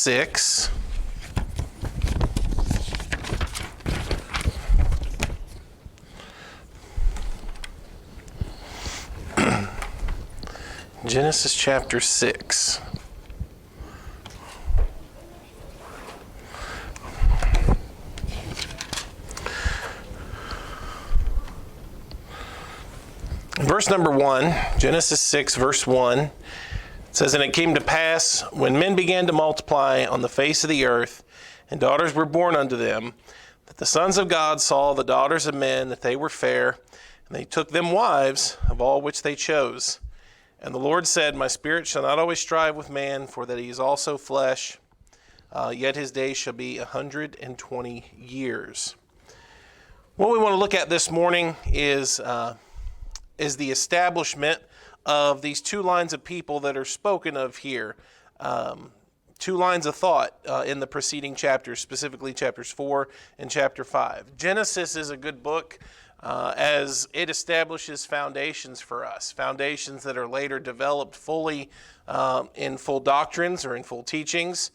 6. Genesis chapter 6. Verse number 1, Genesis 6, verse 1, it says, "And it came to pass, when men began to multiply on the face of the earth, and daughters were born unto them, that the sons of God saw the daughters of men, that they were fair, and they took them wives of all which they chose. And the Lord said, My spirit shall not always strive with man, for that he is also flesh, yet his days shall be 120 years. What we want to look at this morning is the establishment of these two lines of people that are spoken of here. Two lines of thought in the preceding chapters, specifically chapters 4 and chapter 5. Genesis is a good book as it establishes foundations for us, foundations that are later developed fully in full doctrines or in full teachings.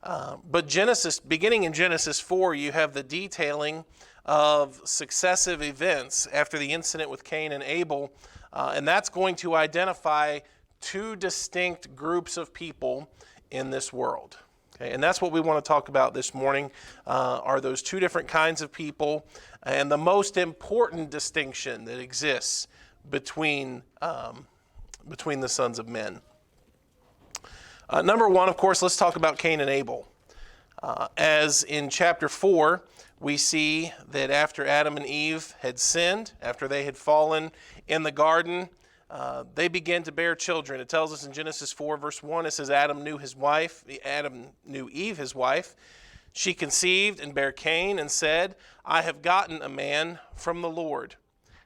But Genesis, beginning in Genesis 4, you have the detailing of successive events after the incident with Cain and Abel, and that's going to identify two distinct groups of people in this world. Okay, and that's what we want to talk about this morning, are those two different kinds of people and the most important distinction that exists between the sons of men. Number one, of course, let's talk about Cain and Abel. As in chapter 4, we see that after Adam and Eve had sinned, after they had fallen in the garden, they began to bear children. It tells us in Genesis 4, verse 1, it says, Adam knew Eve, his wife. She conceived and bare Cain and said, I have gotten a man from the Lord.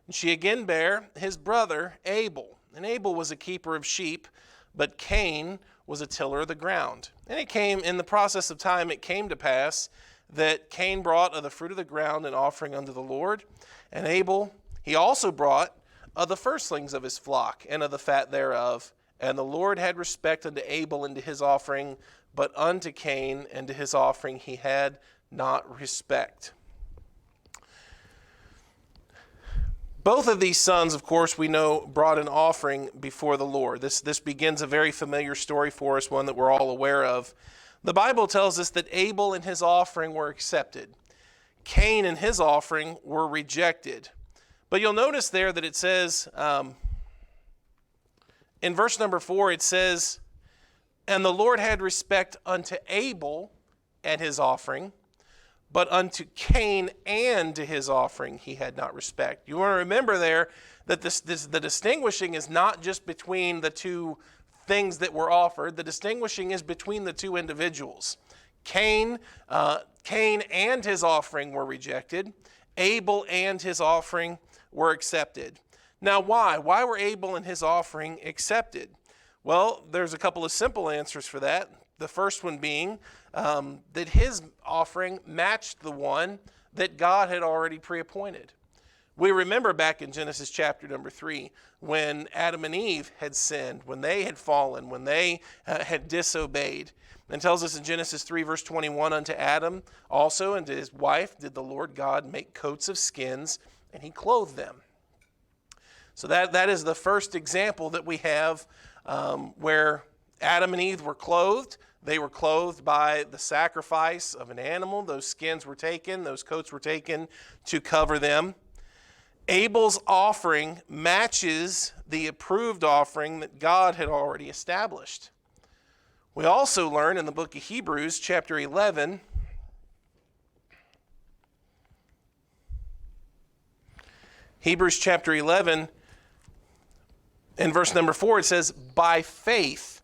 And she again bare his brother Abel. And Abel was a keeper of sheep, but Cain was a tiller of the ground. And it came, in the process of time, it came to pass that Cain brought of the fruit of the ground an offering unto the Lord. And Abel, he also brought of the firstlings of his flock and of the fat thereof. And the Lord had respect unto Abel and to his offering, but unto Cain and to his offering he had not respect. Both of these sons, of course, we know brought an offering before the Lord. This begins a very familiar story for us, one that we're all aware of. The Bible tells us that Abel and his offering were accepted. Cain and his offering were rejected. But you'll notice there that it says, in verse number 4, it says, And the Lord had respect unto Abel and his offering, but unto Cain and to his offering he had not respect. You want to remember there that the distinguishing is not just between the two things that were offered. The distinguishing is between the two individuals. Cain and his offering were rejected. Abel and his offering were accepted. Now why? Why were Abel and his offering accepted? Well, there's a couple of simple answers for that. The first one being that his offering matched the one that God had already pre-appointed. We remember back in Genesis chapter number 3, when Adam and Eve had sinned, when they had fallen, when they had disobeyed. And tells us in Genesis 3, verse 21, Unto Adam also and to his wife did the Lord God make coats of skins, and he clothed them. So that is the first example that we have where Adam and Eve were clothed. They were clothed by the sacrifice of an animal. Those skins were taken, those coats were taken to cover them. Abel's offering matches the approved offering that God had already established. We also learn in the book of Hebrews, chapter 11, Hebrews chapter 11, in verse number 4, it says, By faith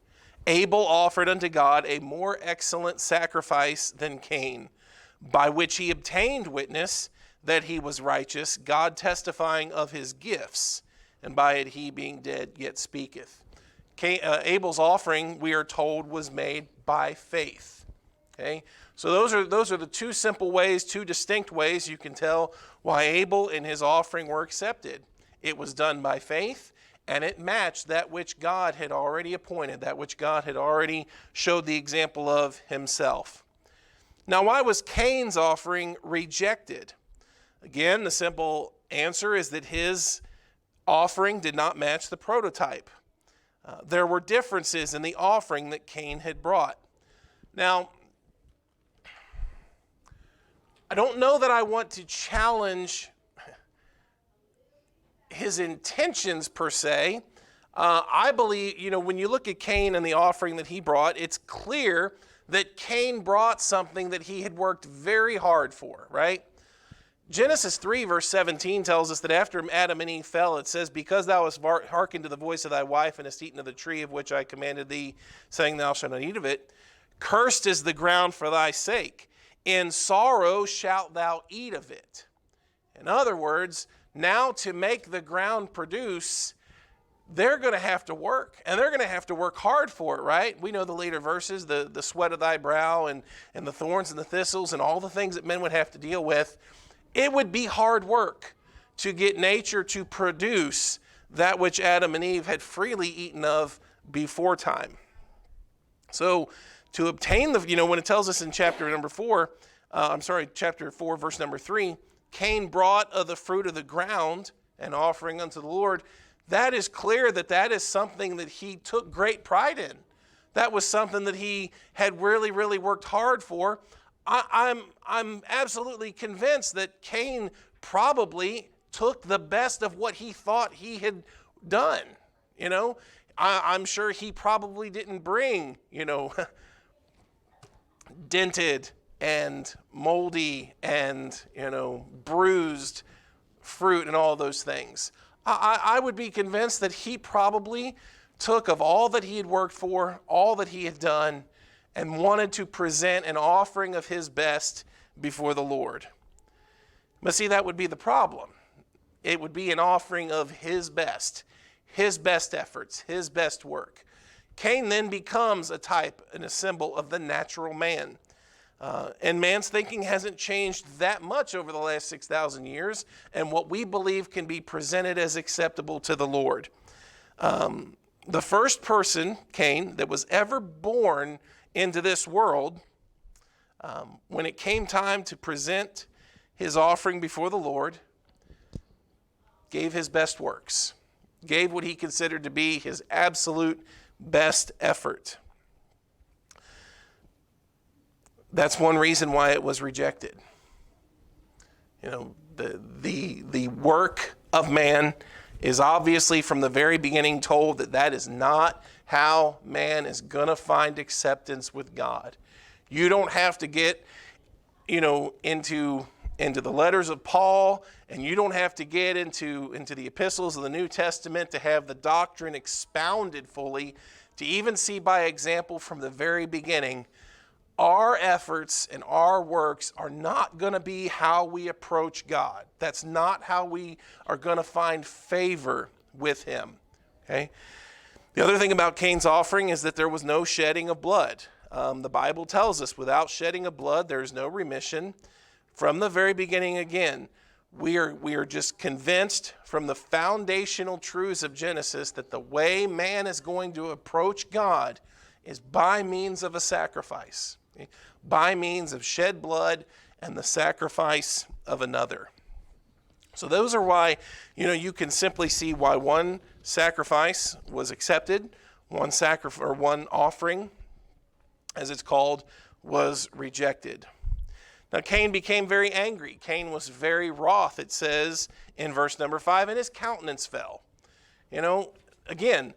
Abel offered unto God a more excellent sacrifice than Cain, by which he obtained witness that he was righteous, God testifying of his gifts, and by it he being dead yet speaketh. Abel's offering, we are told, was made by faith. Okay, so those are the two simple ways, two distinct ways you can tell why Abel and his offering were accepted. It was done by faith, and it matched that which God had already appointed, that which God had already showed the example of himself. Now, why was Cain's offering rejected? Again, the simple answer is that his offering did not match the prototype. There were differences in the offering that Cain had brought. Now, I don't know that I want to challenge his intentions per se. I believe, when you look at Cain and the offering that he brought, it's clear that Cain brought something that he had worked very hard for, right? Genesis 3 verse 17 tells us that after Adam and Eve fell, it says, because thou hast hearkened to the voice of thy wife and hast eaten of the tree of which I commanded thee, saying thou shalt not eat of it, cursed is the ground for thy sake. In sorrow shalt thou eat of it. In other words, now to make the ground produce, they're going to have to work, and they're going to have to work hard for it, right? We know the later verses, the sweat of thy brow and the thorns and the thistles and all the things that men would have to deal with. It would be hard work to get nature to produce that which Adam and Eve had freely eaten of before time. So to obtain when it tells us in chapter 4, verse number 3, Cain brought of the fruit of the ground an offering unto the Lord. That is clear that is something that he took great pride in. That was something that he had really, really worked hard for. I'm absolutely convinced that Cain probably took the best of what he thought he had done. I'm sure he probably didn't bring, dented and moldy and, bruised fruit and all those things. I would be convinced that he probably took of all that he had worked for, all that he had done, and wanted to present an offering of his best before the Lord. But see, that would be the problem. It would be an offering of his best efforts, his best work. Cain then becomes a type and a symbol of the natural man. And man's thinking hasn't changed that much over the last 6,000 years, and what we believe can be presented as acceptable to the Lord. The first person, Cain, that was ever born into this world, when it came time to present his offering before the Lord, gave his best works, gave what he considered to be his absolute best effort. That's one reason why it was rejected. The work of man is obviously from the very beginning told that is not how man is going to find acceptance with God. You don't have to get, into the letters of Paul, and you don't have to get into the epistles of the New Testament to have the doctrine expounded fully, to even see by example from the very beginning. Our efforts and our works are not going to be how we approach God. That's not how we are going to find favor with him. Okay? The other thing about Cain's offering is that there was no shedding of blood. The Bible tells us without shedding of blood, there is no remission. From the very beginning, again, we are just convinced from the foundational truths of Genesis that the way man is going to approach God is by means of a sacrifice. By means of shed blood and the sacrifice of another. So those are why, you can simply see why one sacrifice was accepted, one offering, as it's called, was rejected. Now Cain became very angry. Cain was very wroth, it says in verse number 5, and his countenance fell. Again,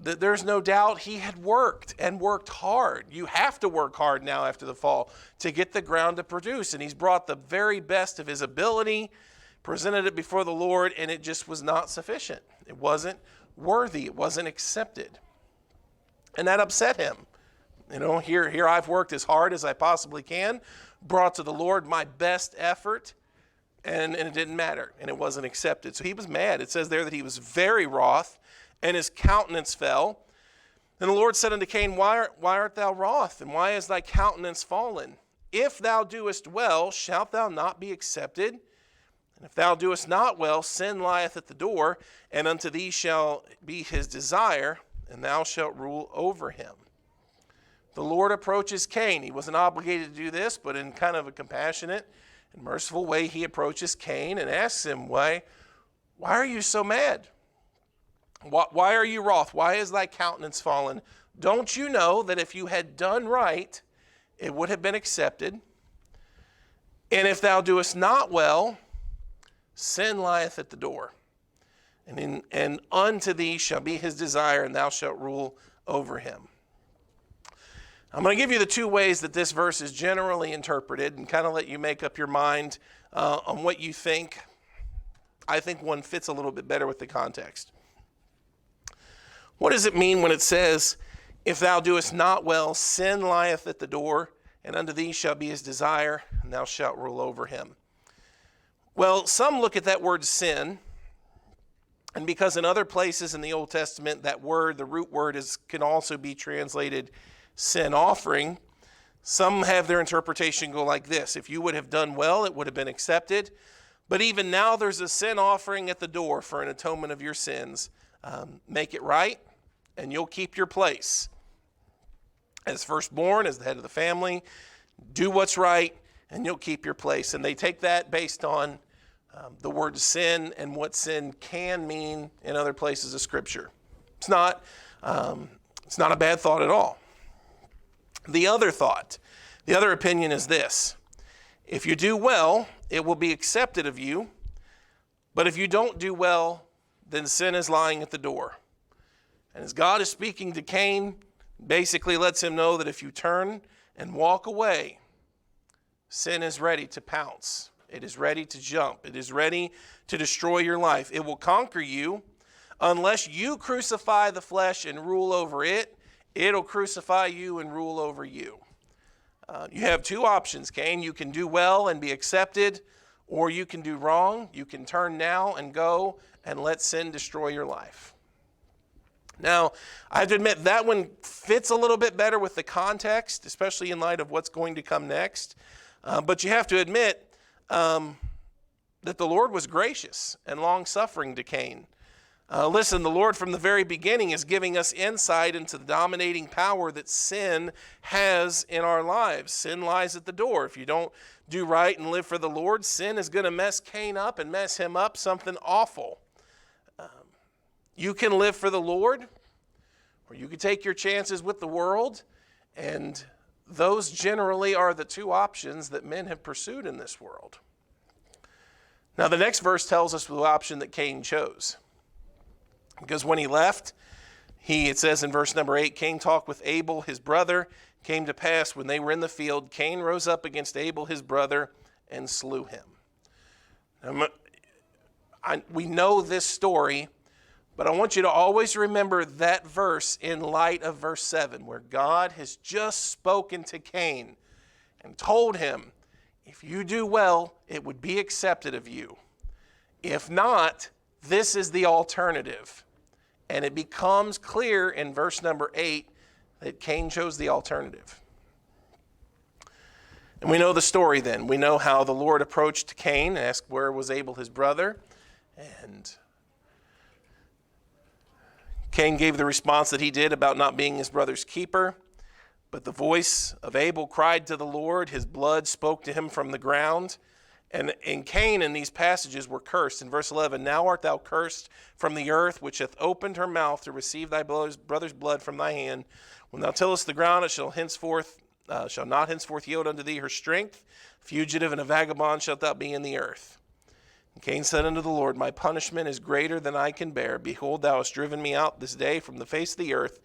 there's no doubt he had worked and worked hard. You have to work hard now after the fall to get the ground to produce. And he's brought the very best of his ability, presented it before the Lord, and it just was not sufficient. It wasn't worthy. It wasn't accepted. And that upset him. Here I've worked as hard as I possibly can, brought to the Lord my best effort, and it didn't matter, and it wasn't accepted. So he was mad. It says there that he was very wroth, and his countenance fell. And the Lord said unto Cain, why art thou wroth, and why is thy countenance fallen? If thou doest well, shalt thou not be accepted? And if thou doest not well, sin lieth at the door, and unto thee shall be his desire, and thou shalt rule over him. The Lord approaches Cain. He wasn't obligated to do this, but in kind of a compassionate and merciful way, he approaches Cain and asks him, why are you so mad? Why are you wroth? Why is thy countenance fallen? Don't you know that if you had done right, it would have been accepted? And if thou doest not well, sin lieth at the door. And unto thee shall be his desire, and thou shalt rule over him. I'm going to give you the two ways that this verse is generally interpreted and kind of let you make up your mind on what you think. I think one fits a little bit better with the context. What does it mean when it says, if thou doest not well, sin lieth at the door, and unto thee shall be his desire, and thou shalt rule over him? Well, some look at that word sin, and because in other places in the Old Testament that word, the root word, can also be translated sin offering, some have their interpretation go like this: if you would have done well, it would have been accepted. But even now there's a sin offering at the door for an atonement of your sins. Make it right, and you'll keep your place. As firstborn, as the head of the family, do what's right, and you'll keep your place. And they take that based on the word sin and what sin can mean in other places of Scripture. It's not a bad thought at all. The other thought, the other opinion is this: if you do well, it will be accepted of you, but if you don't do well, then sin is lying at the door. And as God is speaking to Cain, basically lets him know that if you turn and walk away, sin is ready to pounce. It is ready to jump. It is ready to destroy your life. It will conquer you unless you crucify the flesh and rule over it. It'll crucify you and rule over you. You have two options, Cain. You can do well and be accepted, or you can do wrong. You can turn now and go and let sin destroy your life. Now, I have to admit that one fits a little bit better with the context, especially in light of what's going to come next. But you have to admit that the Lord was gracious and long-suffering to Cain. Listen, the Lord from the very beginning is giving us insight into the dominating power that sin has in our lives. Sin lies at the door. If you don't do right and live for the Lord, sin is going to mess Cain up and mess him up something awful. You can live for the Lord, or you can take your chances with the world, and those generally are the two options that men have pursued in this world. Now, the next verse tells us the option that Cain chose. Because when he left, it says in verse number 8, Cain talked with Abel, his brother. Came to pass, when they were in the field, Cain rose up against Abel, his brother, and slew him. Now, we know this story, but I want you to always remember that verse in light of verse 7, where God has just spoken to Cain and told him, if you do well, it would be accepted of you. If not, this is the alternative. And it becomes clear in verse number 8 that Cain chose the alternative. And we know the story then. We know how the Lord approached Cain and asked where was Abel, his brother. And Cain gave the response that he did about not being his brother's keeper. But the voice of Abel cried to the Lord. His blood spoke to him from the ground. And Cain in these passages were cursed. In verse 11, now art thou cursed from the earth, which hath opened her mouth to receive thy brother's blood from thy hand. When thou tillest the ground, it shall not henceforth yield unto thee her strength. Fugitive and a vagabond shalt thou be in the earth. And Cain said unto the Lord, my punishment is greater than I can bear. Behold, thou hast driven me out this day from the face of the earth.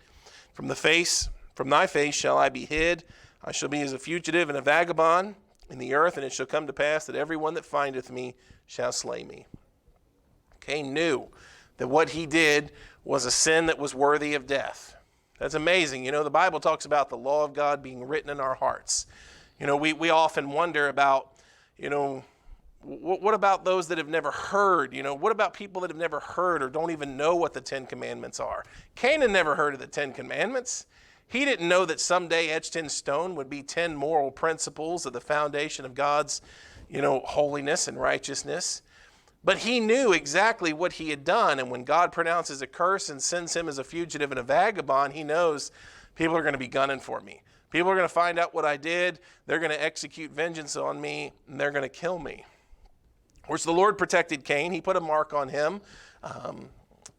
From thy face shall I be hid. I shall be as a fugitive and a vagabond in the earth, and it shall come to pass that every one that findeth me shall slay me. Cain knew that what he did was a sin that was worthy of death. That's amazing. You know, the Bible talks about the law of God being written in our hearts. You know, we often wonder about, you know, what about those that have never heard? You know, what about people that have never heard or don't even know what the Ten Commandments are? Cain had never heard of the Ten Commandments. He didn't know that someday etched in stone would be 10 moral principles of the foundation of God's, you know, holiness and righteousness. But he knew exactly what he had done, and when God pronounces a curse and sends him as a fugitive and a vagabond, he knows people are going to be gunning for me. People are going to find out what I did. They're going to execute vengeance on me, and they're going to kill me. Of course, the Lord protected Cain. He put a mark on him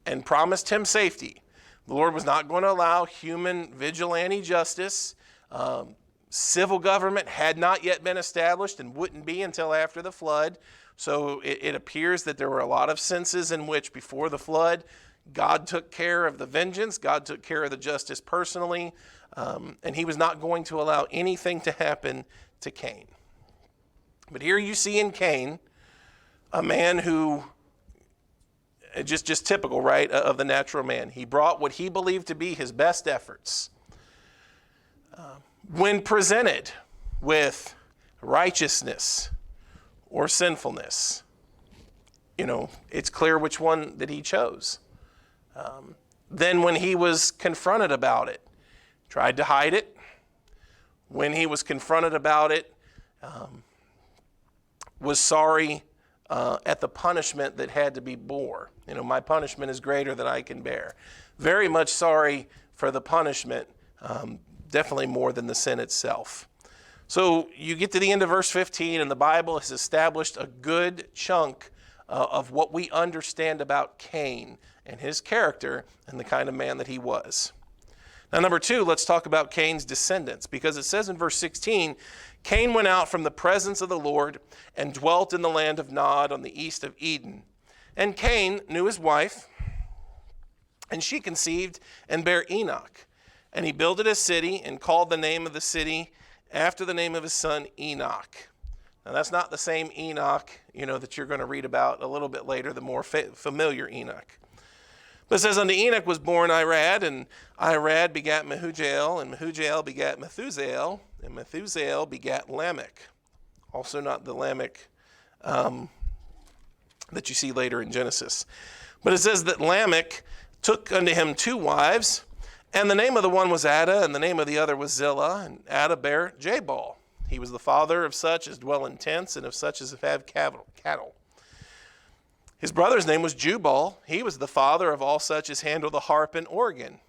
and promised him safety. The Lord was not going to allow human vigilante justice. Civil government had not yet been established and wouldn't be until after the flood. So it appears that there were a lot of senses in which before the flood, God took care of the vengeance. God took care of the justice personally. And he was not going to allow anything to happen to Cain. But here you see in Cain a man who, just typical, right, of the natural man. He brought what he believed to be his best efforts. When presented with righteousness or sinfulness, it's clear which one that he chose. Then when he was confronted about it, tried to hide it. When he was confronted about it, was sorry at the punishment that had to be bore. My punishment is greater than I can bear. Very much sorry for the punishment, definitely more than the sin itself. So you get to the end of verse 15, and the Bible has established a good chunk of what we understand about Cain and his character and the kind of man that he was. Now, number 2, let's talk about Cain's descendants, because it says in verse 16, Cain went out from the presence of the Lord and dwelt in the land of Nod on the east of Eden. And Cain knew his wife, and she conceived and bare Enoch. And he builded a city and called the name of the city after the name of his son Enoch. Now, that's not the same Enoch, that you're going to read about a little bit later, the more familiar Enoch. But it says, unto Enoch was born Irad, and Irad begat Mehujael, and Mehujael begat Methusael, and Methusael begat Lamech. Also not the Lamech that you see later in Genesis. But it says that Lamech took unto him 2 wives, and the name of the one was Ada, and the name of the other was Zillah, and Ada bare Jabal. He was the father of such as dwell in tents, and of such as have cattle. His brother's name was Jubal. He was the father of all such as handle the harp and organ.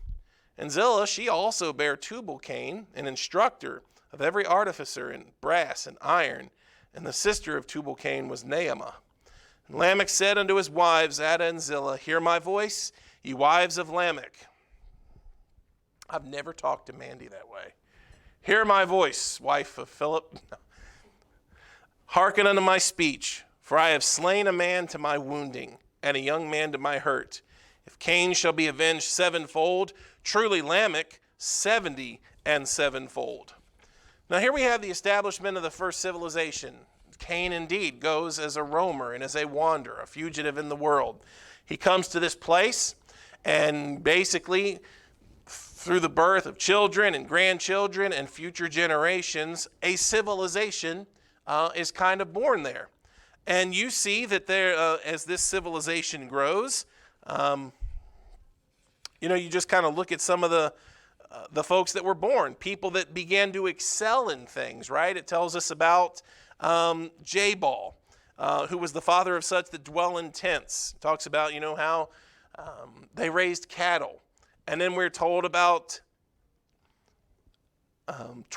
And Zillah, she also bare Tubal-Cain, an instructor of every artificer in brass and iron. And the sister of Tubal-Cain was Naamah. And Lamech said unto his wives, Ada and Zillah, hear my voice, ye wives of Lamech. I've never talked to Mandy that way. Hear my voice, wife of Philip. Hearken unto my speech. For I have slain a man to my wounding, and a young man to my hurt. If Cain shall be avenged 7-fold, truly Lamech 70 and 7-fold. Now here we have the establishment of the first civilization. Cain indeed goes as a roamer and as a wanderer, a fugitive in the world. He comes to this place, and basically through the birth of children and grandchildren and future generations, a civilization is kind of born there. And you see that there, as this civilization grows, you just kind of look at some of the folks that were born, people that began to excel in things, right? It tells us about Jabal, who was the father of such that dwell in tents. It talks about, how they raised cattle. And then we're told about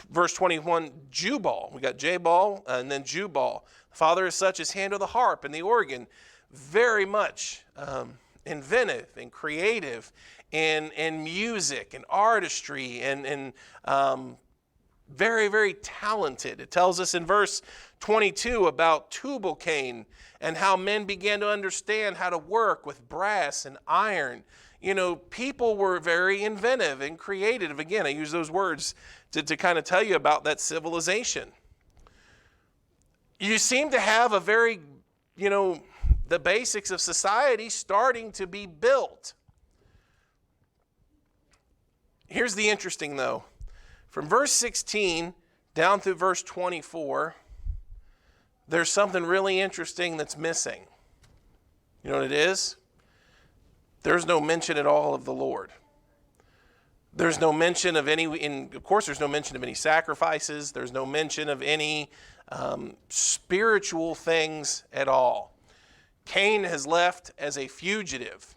verse 21, Jubal. We got Jabal and then Jubal. The father is such as handle the harp and the organ. Very much inventive and creative in music and artistry and very, very talented. It tells us in verse 22 about Tubal-Cain and how men began to understand how to work with brass and iron. People were very inventive and creative. Again, I use those words to kind of tell you about that civilization. You seem to have a very, the basics of society starting to be built. Here's the interesting, though. From verse 16 down through verse 24, there's something really interesting that's missing. You know what it is? There's no mention at all of the Lord. There's no mention of of course, there's no mention of any sacrifices. There's no mention of any spiritual things at all. Cain has left as a fugitive,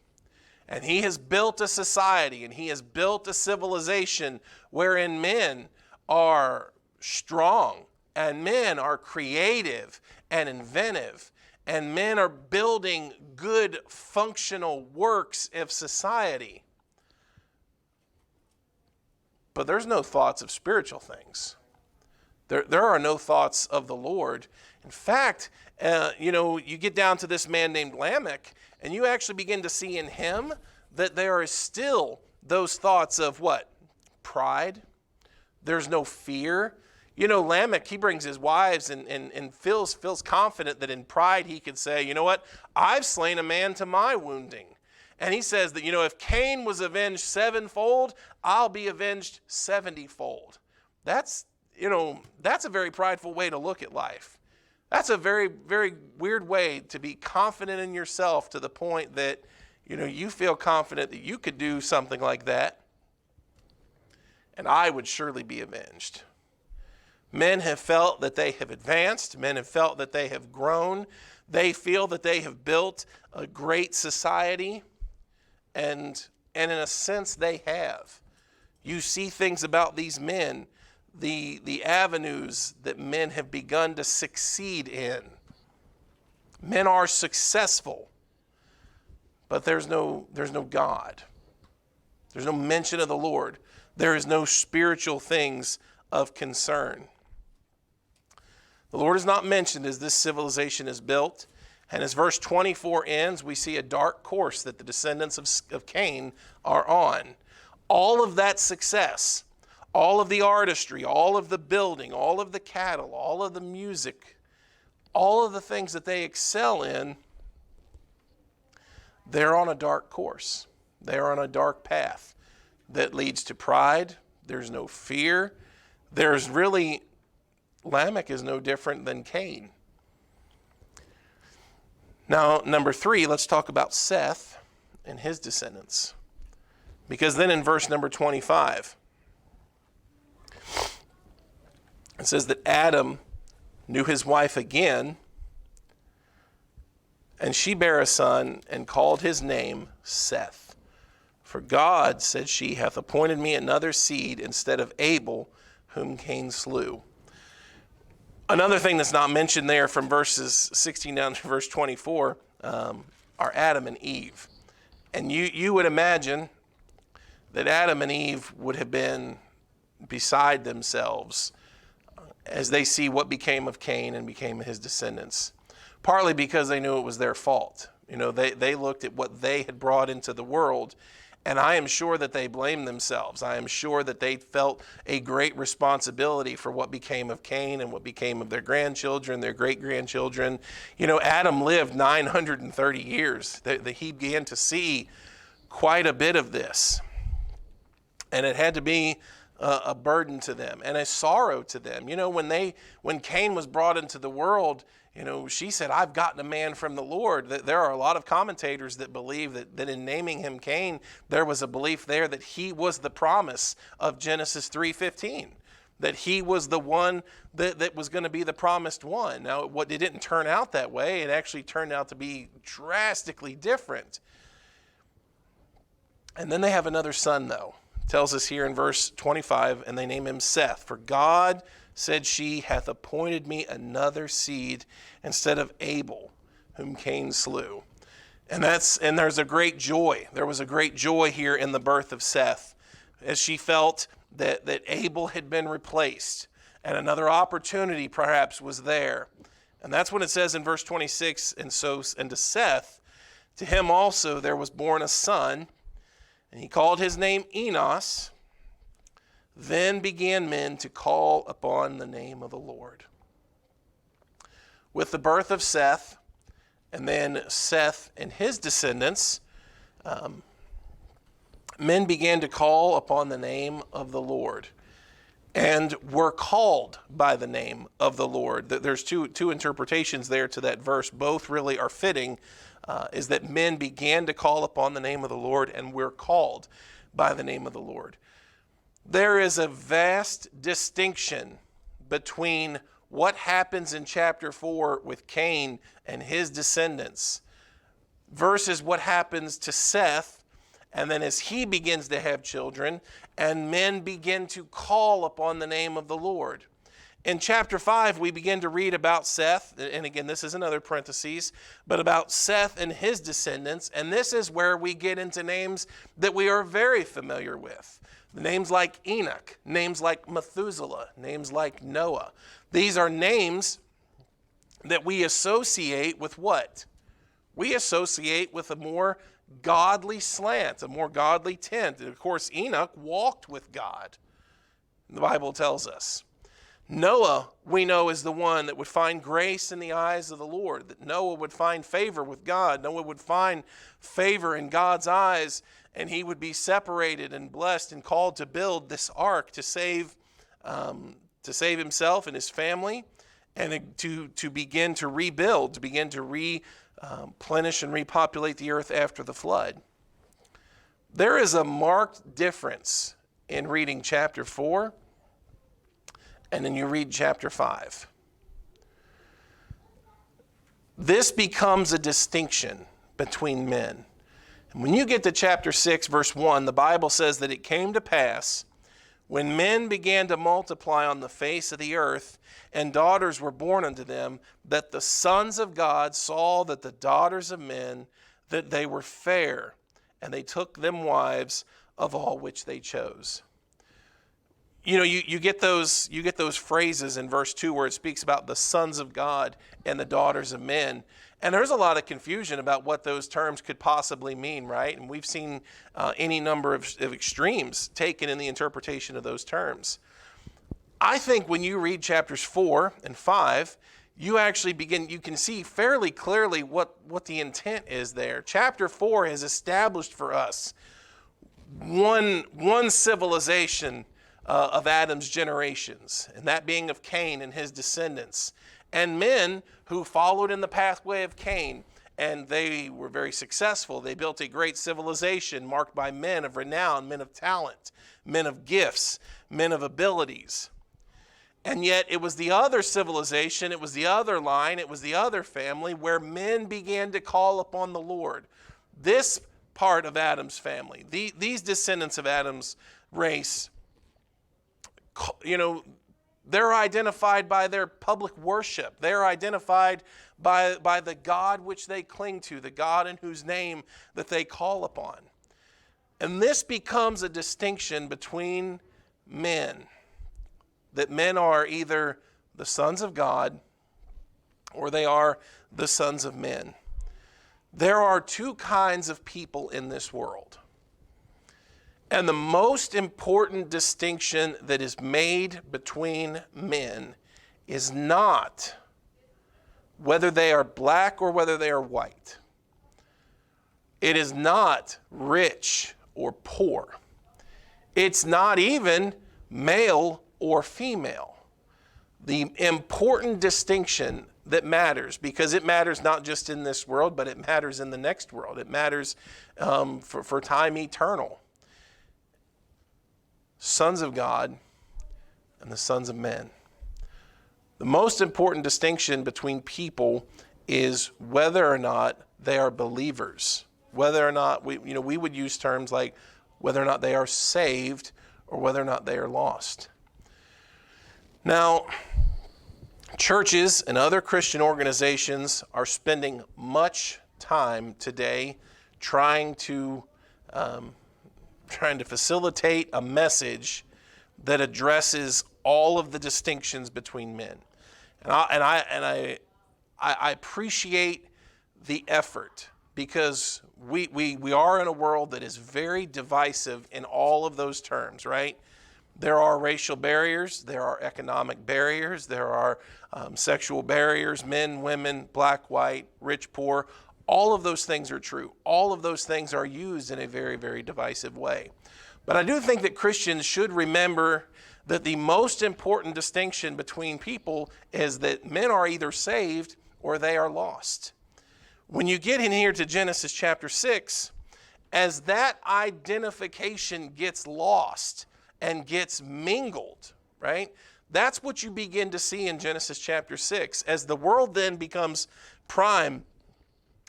and he has built a society, and he has built a civilization wherein men are strong, and men are creative and inventive, and men are building good functional works of society. But there's no thoughts of spiritual things. There are no thoughts of the Lord. In fact, you get down to this man named Lamech, and you actually begin to see in him that there is still those thoughts of what? Pride. There's no fear. Lamech, he brings his wives and feels confident that in pride he could say, you know what? I've slain a man to my wounding. And he says that, if Cain was avenged sevenfold, I'll be avenged 70-fold. That's a very prideful way to look at life. That's a very, very weird way to be confident in yourself to the point that, you feel confident that you could do something like that, and I would surely be avenged. Men have felt that they have advanced. Men have felt that they have grown. They feel that they have built a great society, and in a sense they have. You see things about these men, the avenues that men have begun to succeed in. Men are successful, but there's no God. There's no mention of the Lord. There is no spiritual things of concern. The Lord is not mentioned as this civilization is built. And as verse 24 ends, we see a dark course that the descendants of Cain are on. All of that success, all of the artistry, all of the building, all of the cattle, all of the music, all of the things that they excel in, they're on a dark course. They're on a dark path that leads to pride. There's no fear. Lamech is no different than Cain. Now, number 3, let's talk about Seth and his descendants. Because then in verse number 25, it says that Adam knew his wife again, and she bare a son and called his name Seth. For God, said she, hath appointed me another seed instead of Abel, whom Cain slew. Another thing that's not mentioned there from verses 16 down to verse 24 are Adam and Eve. And you would imagine that Adam and Eve would have been beside themselves as they see what became of Cain and became his descendants. Partly because they knew it was their fault. They looked at what they had brought into the world, and I am sure that they blamed themselves. I am sure that they felt a great responsibility for what became of Cain and what became of their grandchildren, their great-grandchildren. Adam lived 930 years. He began to see quite a bit of this. And it had to be a burden to them and a sorrow to them. When Cain was brought into the world, she said, I've gotten a man from the Lord. There are a lot of commentators that believe that in naming him Cain, there was a belief there that he was the promise of Genesis 3:15, that he was the one that was going to be the promised one. Now, it didn't turn out that way. It actually turned out to be drastically different. And then they have another son, though. It tells us here in verse 25, and they name him Seth. For God, said she, hath appointed me another seed instead of Abel, whom Cain slew. And there's a great joy. There was a great joy here in the birth of Seth, as she felt that Abel had been replaced, and another opportunity perhaps was there. And that's when it says in verse 26, and to Seth, to him also there was born a son, and he called his name Enos. Then began men to call upon the name of the Lord. With the birth of Seth, and then Seth and his descendants, men began to call upon the name of the Lord and were called by the name of the Lord. There's two interpretations there to that verse. Both really are fitting, is that men began to call upon the name of the Lord and were called by the name of the Lord. There is a vast distinction between what happens in chapter 4 with Cain and his descendants versus what happens to Seth. And then as he begins to have children, and men begin to call upon the name of the Lord. In chapter 5, we begin to read about Seth, and again, this is another parenthesis, but about Seth and his descendants, and this is where we get into names that we are very familiar with. Names like Enoch, names like Methuselah, names like Noah. These are names that we associate with what? We associate with a more godly slant, a more godly tint. And of course, Enoch walked with God, the Bible tells us. Noah, we know, is the one that would find grace in the eyes of the Lord, that Noah would find favor with God. Noah would find favor in God's eyes, and he would be separated and blessed and called to build this ark to save himself and his family, and to begin to rebuild, to begin to replenish and repopulate the earth after the flood. There is a marked difference in reading chapter 4 and then you read chapter 5. This becomes a distinction between men. And when you get to chapter 6, verse 1, the Bible says that it came to pass when men began to multiply on the face of the earth, and daughters were born unto them, that the sons of God saw that the daughters of men, that they were fair, and they took them wives of all which they chose. You know, you get those phrases in verse 2 where it speaks about the sons of God and the daughters of men. And there's a lot of confusion about what those terms could possibly mean, right? And we've seen any number of extremes taken in the interpretation of those terms. I think when you read chapters 4 and 5, you can see fairly clearly what the intent is there. Chapter 4 has established for us one civilization of Adam's generations, and that being of Cain and his descendants, and men who followed in the pathway of Cain, and they were very successful. They built a great civilization marked by men of renown, men of talent, men of gifts, men of abilities. And yet it was the other civilization, it was the other line, it was the other family where men began to call upon the Lord. This part of Adam's family, these descendants of Adam's race, you know, they're identified by their public worship. They're identified by the God which they cling to, the God in whose name that they call upon. And this becomes a distinction between men, that men are either the sons of God or they are the sons of men. There are two kinds of people in this world. And the most important distinction that is made between men is not whether they are black or whether they are white. It is not rich or poor. It's not even male or female. The important distinction that matters, because it matters not just in this world, but it matters in the next world. It matters for time eternal. Sons of God and the sons of men. The most important distinction between people is whether or not they are believers, whether or not we would use terms like whether or not they are saved or whether or not they are lost. Now, churches and other Christian organizations are spending much time today trying to facilitate a message that addresses all of the distinctions between men. And I appreciate the effort, because we are in a world that is very divisive in all of those terms, right? There are racial barriers, there are economic barriers, there are sexual barriers, men, women, black, white, rich, poor. All of those things are true. All of those things are used in a very, very divisive way. But I do think that Christians should remember that the most important distinction between people is that men are either saved or they are lost. When you get in here to Genesis chapter 6, as that identification gets lost and gets mingled, right? That's what you begin to see in Genesis chapter 6. As the world then becomes prime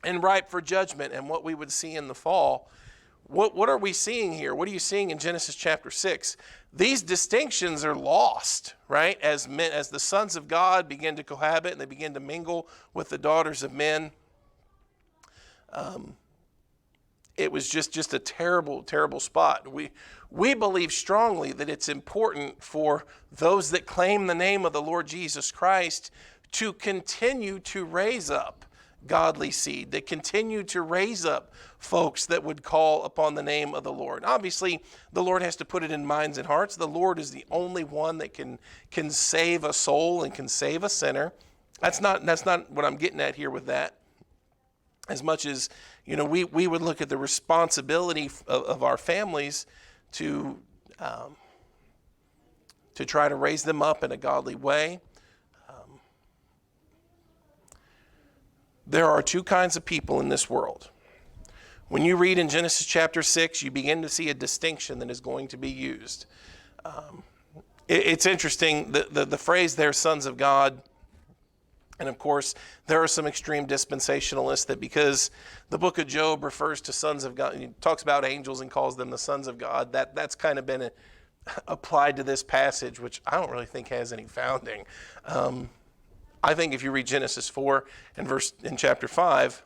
and ripe for judgment, and what we would see in the fall. What are we seeing here? What are you seeing in Genesis chapter 6? These distinctions are lost, right? As the sons of God begin to cohabit and they begin to mingle with the daughters of men. It was just a terrible, terrible spot. We believe strongly that it's important for those that claim the name of the Lord Jesus Christ to continue to raise up godly seed, that continue to raise up folks that would call upon the name of the Lord. Obviously, the Lord has to put it in minds and hearts. The Lord is the only one that can save a soul and can save a sinner. That's not what I'm getting at here with that. As much as, we would look at the responsibility of our families to try to raise them up in a godly way. There are two kinds of people in this world. When you read in Genesis chapter 6, you begin to see a distinction that is going to be used. It's interesting, the phrase there, sons of God, and of course, there are some extreme dispensationalists that because the book of Job refers to sons of God, he talks about angels and calls them the sons of God, that's kind of been applied to this passage, which I don't really think has any founding. I think if you read Genesis 4 and in chapter 5,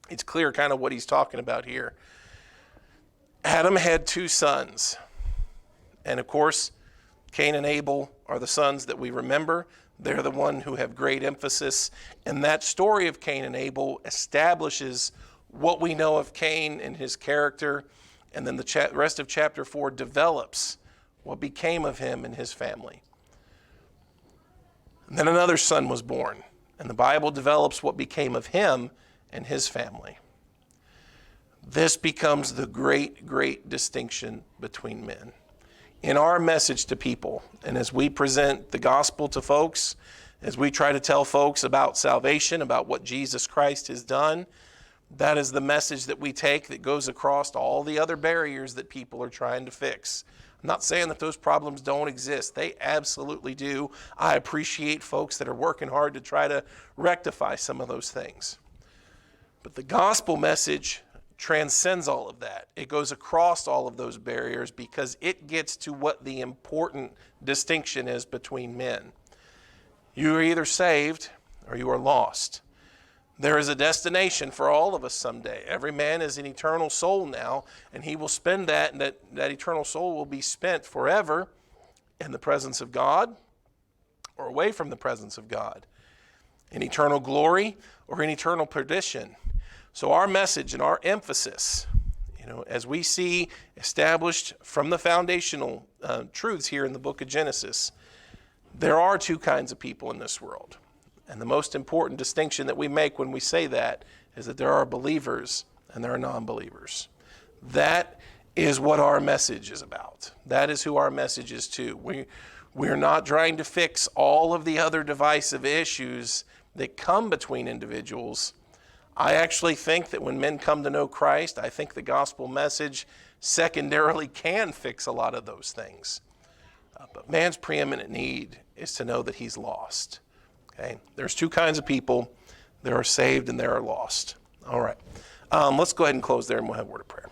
it's clear kind of what he's talking about here. Adam had two sons. And of course, Cain and Abel are the sons that we remember. They're the one who have great emphasis. And that story of Cain and Abel establishes what we know of Cain and his character. And then the rest of chapter 4 develops what became of him and his family. And then another son was born, and the Bible develops what became of him and his family. This becomes the great, great distinction between men. In our message to people, and as we present the gospel to folks, as we try to tell folks about salvation, about what Jesus Christ has done, that is the message that we take that goes across all the other barriers that people are trying to fix. I'm not saying that those problems don't exist. They absolutely do. I appreciate folks that are working hard to try to rectify some of those things. But the gospel message transcends all of that. It goes across all of those barriers because it gets to what the important distinction is between men. You are either saved or you are lost. There is a destination for all of us someday. Every man is an eternal soul now, and he will spend that, and that eternal soul will be spent forever in the presence of God or away from the presence of God, in eternal glory or in eternal perdition. So our message and our emphasis, as we see established from the foundational truths here in the book of Genesis, there are two kinds of people in this world. And the most important distinction that we make when we say that is that there are believers and there are non-believers. That is what our message is about. That is who our message is to. We're not trying to fix all of the other divisive issues that come between individuals. I actually think that when men come to know Christ, I think the gospel message secondarily can fix a lot of those things. But man's preeminent need is to know that he's lost. Okay? There's two kinds of people. There are saved and there are lost. All right. Let's go ahead and close there and we'll have a word of prayer.